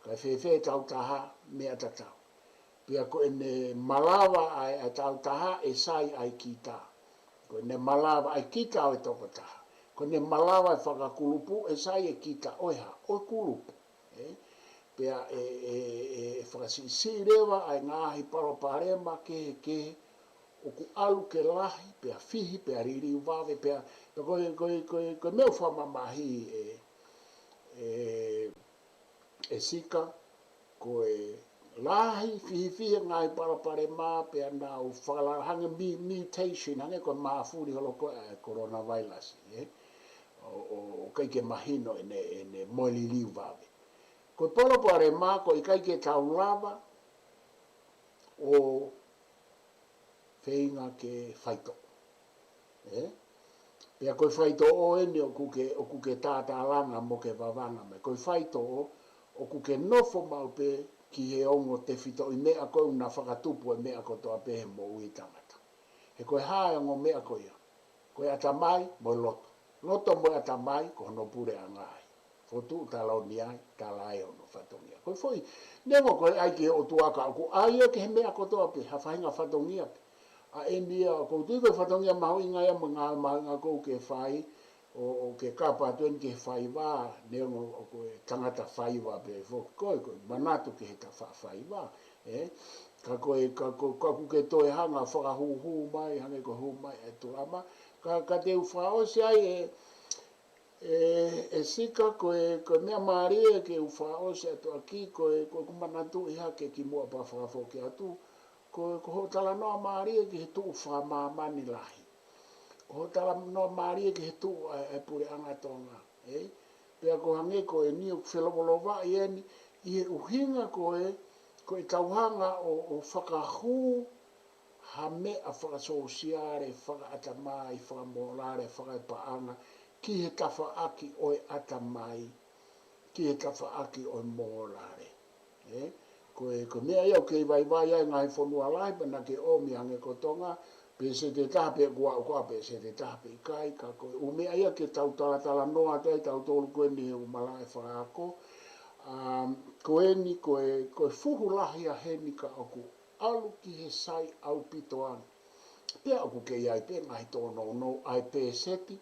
Kai whewhe tau taha mea tatau. Pia ko ene malawa ai tau taha e sai ai kita. Ko ene malawa ai kita o e toko taha. Ko ene malawa e whakakulupu e sai e kita oiha, o kulupu. Pea e whakasisi rewa ai ngāhi paroparema ke o ku alu ke lahi, pea fihi, pea riri uwawe, pea koe meu whamamahi e sika, koe lahi, fihi ngai paraparema, pea nā u whakalahange mutation, hange koe maafuri holoko e coronavirus, o keike mahino ene moelili uwawe. Koe paraparema, koe keike taulava, o wheinga ke whaito. Pea koe whaito o ene o kuke tatalanga mo ke vavanga me. Koe whaito o kuke nofo maupe ki he ongo te whito i mea koe una whakatupu e mea kotoa pehe mo ui tangata. He koe hae ongo mea koe ia. Koe atamai mo loto. Loto mo atamai ko hono pure angai. Fotu taloni ai, talai ono whatongia. Koe foi, nengo koe aike o tuaka aku aia ke he mea kotoa pe, hawhainga whatongia pe. A endia, ko tiko whatongia mahu inga ia mga mahu inga kou ke whai, o ke kapa tuen ke whai wā, nengo o koe tangata whai wā pe, koe manatu ke he ta whai wā, ka koe, ka kuke toe hanga whakahuhu mai, hange ko hu mai e tuama, ka te uwhaosi ai e sika koe mea maari e ke uwhaosi atu aki, koe kumanatu iha ke ki mua pa whakafoki atu, ko ho talanoa maari e ke he tuu whamamani lahi. Ko ho talanoa maari e ke he tuu e pure anga Tonga. Pea ko hange koe ni o whelawolowa i eni, i he uhinga koe tauhanga o whakahu ha mea whakasosiare, whakaatamai, whakamolare, whakaipaanga, ki he tafa aki oi atamai, ki he tafa aki oi molare. Ko mea iau kei vai ai ngai whanua lai, pana ke omi hange ko Tonga, pe se te tape kua pe se te tape i kai, ka koe. O mea ia ke tau talatala noa kai, tau tolu koe ni u malai whakaako, koe ni koe fuhulahi a heni ka oku alu ki he sai au pitoan. Pea oku ke iai pe ngahi tono no ai pe seti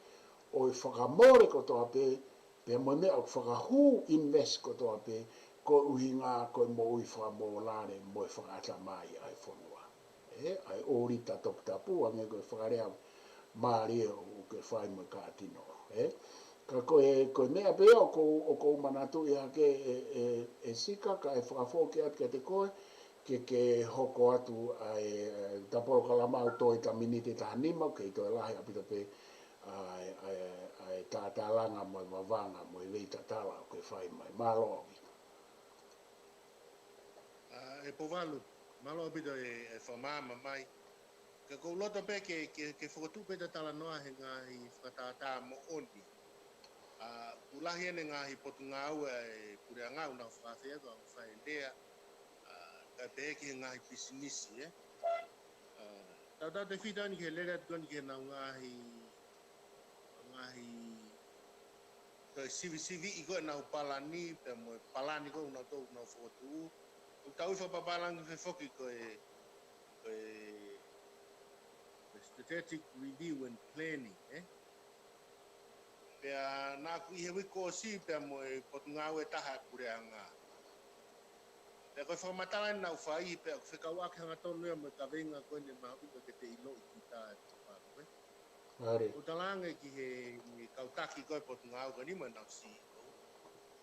o i whakamore ko toa pe pe mo mea o whakahu invest ko toa pe ko uhi ngā koe mo ui whakamolare mo i whakata mai ai whanua. Ai orita toktapu ange koe whakarea maari o ke whai mo ka atino. Ka koe mea pe o ko manatu i hake e sika ka e whakafoke at ke te koe ke hoko atu ai ta Polokalama au toi ta minite ta hanima ke toi lahi apita pe ai tatalanga mo Vavanga mo i vei tatala o ke whai mai MALO. E povalu, malo apita e whamama mai. Ka kou loto pe ke whakatu pe tatala noa he ngahi whakatata mo oni. Ulahi ene ngahi potu ngau e pure ngau na whakawhia ko ang whaendea. Ka peke ngahi pisinisi, Tau te whitani ke lere atu koni ke nau ngahi ka sivi i koe nau palani, pe mo palani koe unau tau unau whakatu. O tau i whapapalangi whewhoki koe strategic review and planning, Pea nā ku i he wiko si pea mo e potu ngau e taha kure anga. Pea koe whakamatala ni nau whai pea ku whekau ake hanga tonu ea mo ka venga koe ne maha uka ke te ilo i ki tā e whakapalu, O talanga ki he kautaki koe potu ngau ka nima nau si o.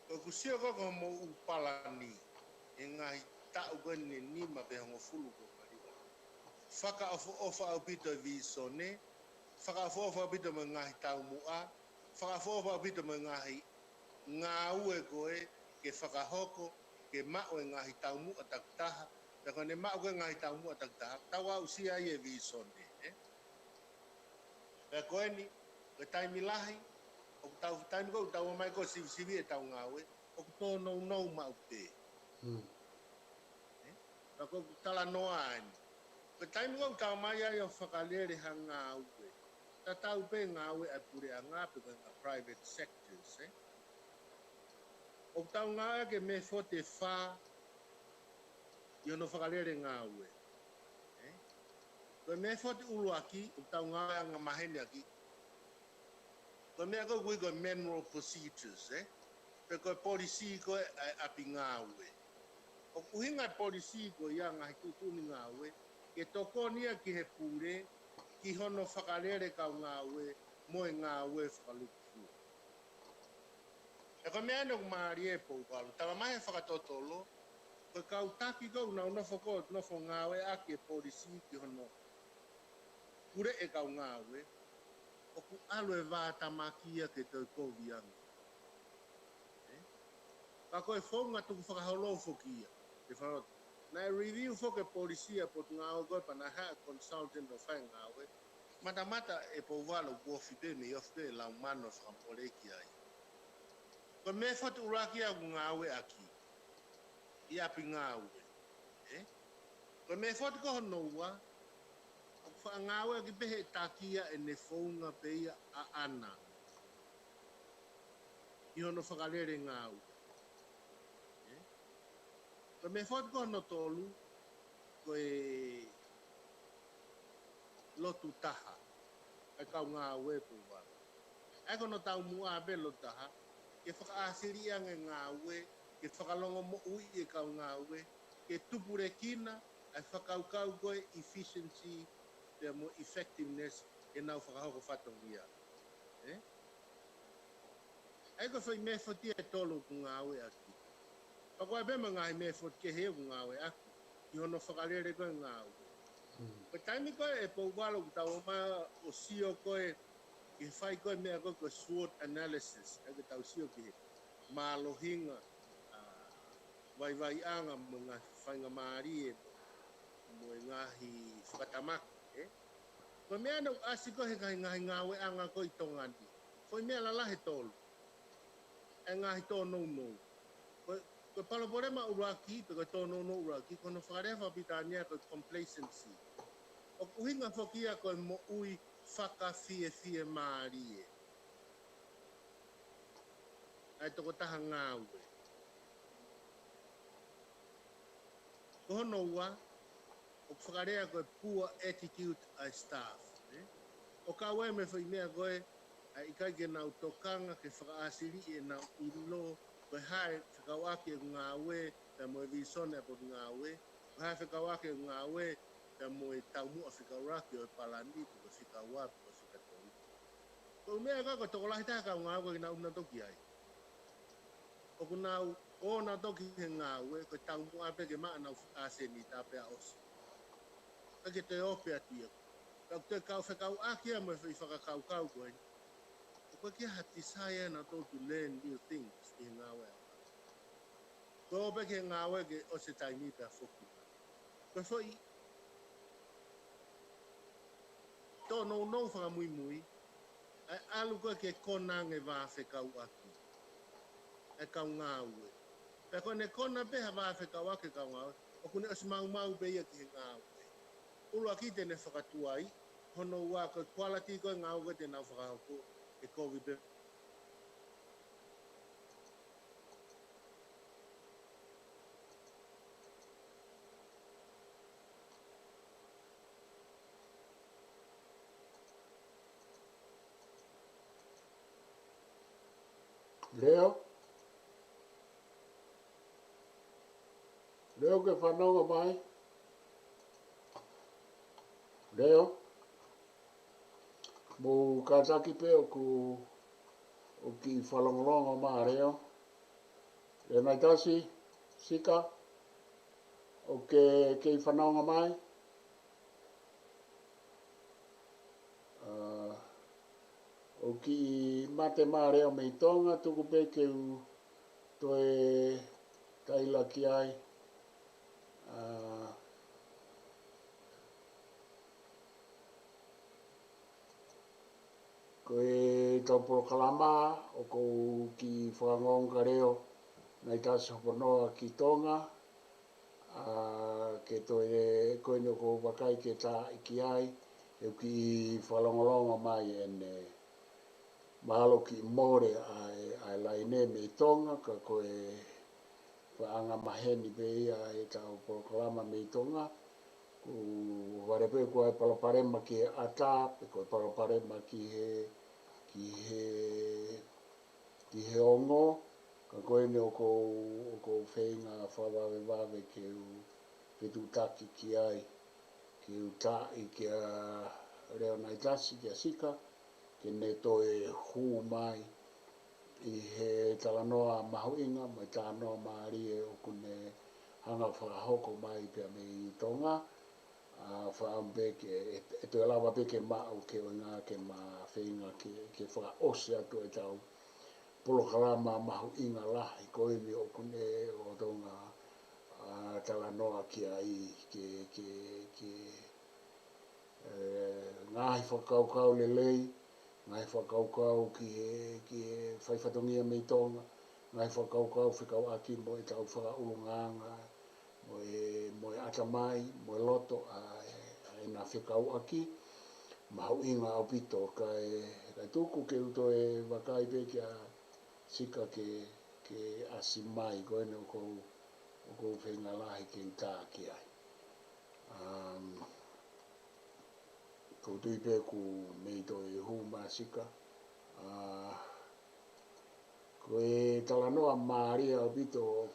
Koe kusio koko mo upalani e ngahi tau koe ne nima pe hongo fulu koe marima. Whaka ofa au pito e visone, whaka ofa au pito me ngahi tau mua, whaka ofa au pito me ngahi ngā ue koe ke whakahoko, ke mao e ngahi tau mua taktaha, pe koe ne mao koe ngahi tau mua taktaha, tau au sia i e visone, Pea koe ni, koe taimi lahi, o tau taimi koe tau mai koe sivi e tau ngāwe, o tō nou mau pē. Pea koe tala noa ani. Koe taimi koe tau mai ai o whakalere ha ngāwe. Ta tau pē ngāwe a pure a ngā pe koe ngā private sectors, O tau ngāwe ke me fote whā, i ono whakalere ngāwe. Koe me fote uluaki, o tau ngāwe a ngā mahene aki, Koe mea koe koe koe mineral procedures, Pe koe polisi koe api ngāwe. O kuhinga polisi koe ia ngahi tutuni ngāwe, ke toko nia ki he pure, ki hono whakarere kau ngāwe, mo e ngāwe whakaluku. E koe mea nuk maari e pou kalu, tala mai e whakatotolo, koe kau taki kou na unofo koe, nofo ngāwe aki e polisi ki hono pure e kau ngāwe, o ku alo e vātamakia ke tau kovianga. Ka koe whonga tuku whakaholo fokia. Te whanot. Na review whoke polisia po tu ngāo koe pa na ha consultant o whai ngāwe. Mata e po walo kuofipe me ofipe lau mano whakampoleki ai. Koe me whatu uraki au ngāwe aki. I api ngāwe. Koe me whatu koho noua. O wha ngāwe aki pehe takia e ne whaunga peia a ana. I hono whakalere ngāwe. Koe me whatu koho no tolu. Koe lotu taha. Ai kau ngāwe po walo. Ai kono tau mua abe lotu taha. Ke whakaasiria nge ngāwe. Ke whakalongo mo ui e kau ngāwe. Ke tupure kina. Ai whakaukau koe efficiency. Te mo effectiveness. E nau whakahoko whatongia. Ai koe whai me whati e tolu ku ngāwe aki. Pakoe bema ngai me whati ke heu ngāwe aki. I hono whakalere koe ngāwe. Koe taimi koe e pou walo ku tau maa o sio koe. Ki whai koe mea koe koe SWOT analysis. Ai koe tau sio ki he MALO hinga. Vai anga mo ngā whainga maari e mo ngahi whakatamaki. Koe mea nau asi koe he ngahi ngāwe anga koe i Tonga ni. Koe mea lalahe tolu. E ngahi tō nou. Koe paloporema uraki, pe koe tō nou uraki, kono whakarewa pitania koe complacency. O kuhinga whokia koe mo ui whaka fie maari e. Ai toko taha ngāwe. Hoponoa, o whakarea koe poor attitude a staff. O ka wai me whai mea koe, i kai ke nau tokanga ke whakaasiri e nau ilo, koe hae whakawake ngā we, pe moe visone po ngā we, koe hae whakawake ngā we, pe moe taumua whikauraki o palani, ko whikawapi o whikatongi. Ko mea koe ko toko lahi taka ngā we na una toki ai. O ku nau o na toki he ngā we, koe taumua pe ke maa nau whakaaseni tā pea osi. Ke te ope atu ia. Kau te kau whakau akia mo i whakakau kau koe. O koe kia ha desire na tō to learn new things i ngā wea. Koe ope ke ngā wea ke o se taimi pia whoki. Koe whoi tō nou nou whakamui mui. Ai alu koe ke kona nge wā whakau aki. E kau ngā ue. Pea koe ne kona pe ha wā whakau aki kau ngā ue. O kune o si mau mau pe ia ki ngā ue. Ulu aki tene whakatuai. Hono ua koe quality koe ngā ue te nau whakauko. E COVID pe. Leo ke whanonga mai. Leo mo kataki pe o ki whalongolonga mā reo. Leonaitasi, sika, o ke whanonga mai. O ki mate mā reo me i Tonga, tuku pe ke u toe taila ki ai. Ko e tau Polokalama, o ko ki whakangonga reo, nei tasi Hoponoa ki Tonga, ke toe koe no ko wakai ke tā iki ai, e ki whalongolonga mai ene MALO ki more ai laine me Tonga, ka koe whaanga maheni pe ia e tau Polokalama me Tonga, ku warepe koe palaparema ki ata, pe koe palaparema ki he ongo, ka koe ne o ko whenga whawawe ke u petutaki ki ai, ki u tai ki a Leonaitasi ki a sika, ke ne toe hū mai i he talanoa mahuinga, mai tānoa maari e o kune hanga whakahoko mai pia me i Tonga, whaambe ke e toi lawa pe ke mao ke o ngā ke ma whenga ke whakaose atu e tau Polokalama mahuinga lahi koe ni o kune o Tonga talanoa ki ai ke ngahi whakaukau lelei, ngahi whakaukau ki e whaifatongia me i Tonga, ngahi whakaukau whikau aki mo e tau whakaurunganga, mo e atamai, mo e loto e na whikau aki, mahuinga au pito kai tuku ke uto e wakai pe kia sika ke asimai koe ne o kou whenga lahi ke uta ki ai. Ko tui pe ku mei to e hu ma sika. Ko e talanoa maaria o pito o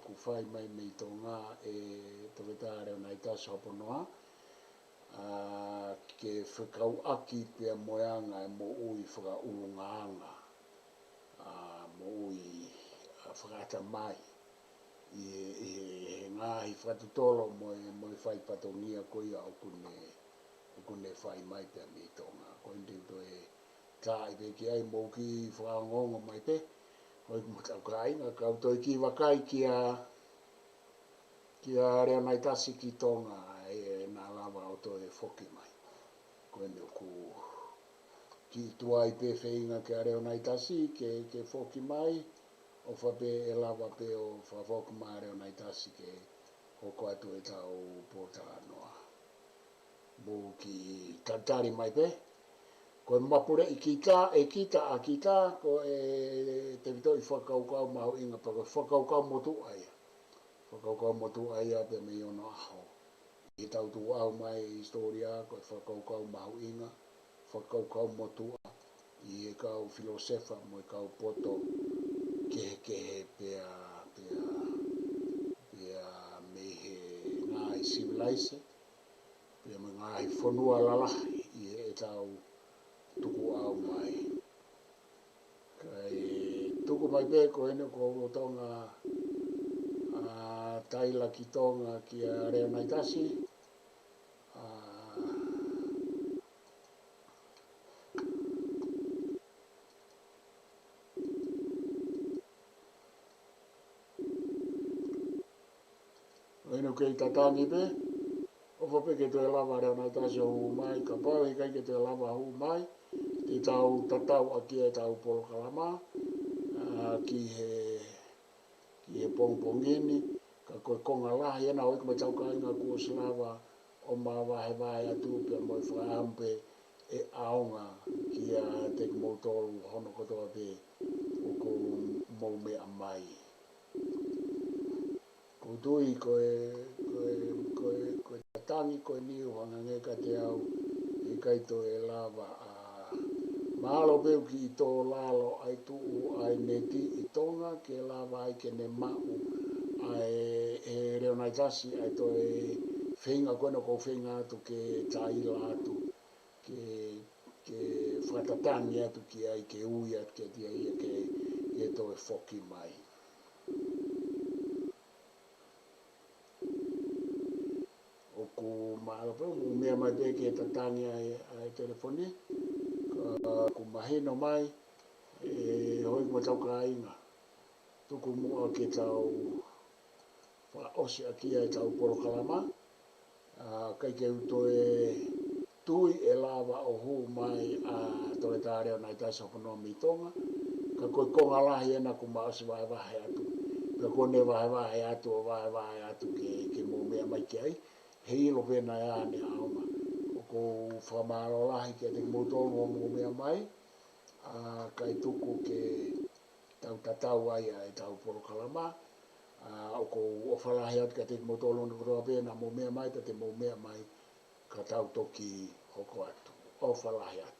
ku whai mai mei to ngā e tawetare Leonaitasi Hoponoa. Ke whakau aki pia moeanga e mo ui whakaurunganga. Mo ui whakata mai. I ngāhi whatutolo mo e whai patongia koia o kune whai mai pia mi Tonga. Ko indi uto e tāi pe ki ai mō ki whakangonga mai pe. Ko i mutau ka inga kau toi ki wakai ki a Leonaitasi ki Tonga e nā lava o toi whoki mai. Ko indi ku ki tuai pe whainga ki a Leonaitasi ke whoki mai. O whape e lava pe o whawhoku mai Leonaitasi ke hoko atu e tau Polokalama. Mo ki tantari mai pe. Ko e Mapule'i kita a kita, ko e te vito i whakaukau mahu inga pa ko whakaukau motu ai. whakaukau motu aia pe me ono aho. I tau tu au mai historia ko whakaukau mahu inga, whakaukau motu i e kau filosefa mo e kau poto kehe pea me he ngai civilise, pea me ngai whanua lalahi i e tau tuku au mai. Kai tuku mai pe ko ene ko Tonga taila ki Tonga ki a Leonaitasi. Eno kei tatangi pe, o whape ke te lava Leonaitasi o hu mai, ka pau i kai ke te lava hu mai, te tau tatau a ki e tau Polokalama, ki he pongpongini, ka koe konga lahi ena o ikma tau ka inga kua slava o ma wahe atu pe moi whaampe e aonga ki a te kimoutolu hono kotoa pe o ko mou mea mai. Ko tui koe tatangi koe niu hanga ngeka te au i kaito e lava MALO peu ki i tō lalo ai tuu ai neti i Tonga ke lava ai ke ne mau ai e Leonaitasi ai to e whenga koe no kou whenga atu ke taila atu ke whatatangi atu ki ai ke ui atu ke tia ia ke to e whoki mai. O ku MALO peu mu mea mai pe ke tatangi ai telefoni ku mahino mai e hoi kua tau ka inga tuku mua ke tau wha osi a kia e tau Polokalama kai ke uto e tui e lava o hu mai a to e tā Leonaitasi Hoponoa mi Tonga ka koe konga lahi ena ku maasi wahe atu ka kone wahe atu o wahe atu ke mo mea mai ki ai he ilo pena e ane aonga o ko whamaro lahi ke te moutolu o mo mea mai kai tuku ke tau tatau ai e tau Polokalama o ko o whalahi atu ka te motolo ni kuroa pēna mo mea mai ta te mo mea mai ka tau toki hoko atu o whalahi atu.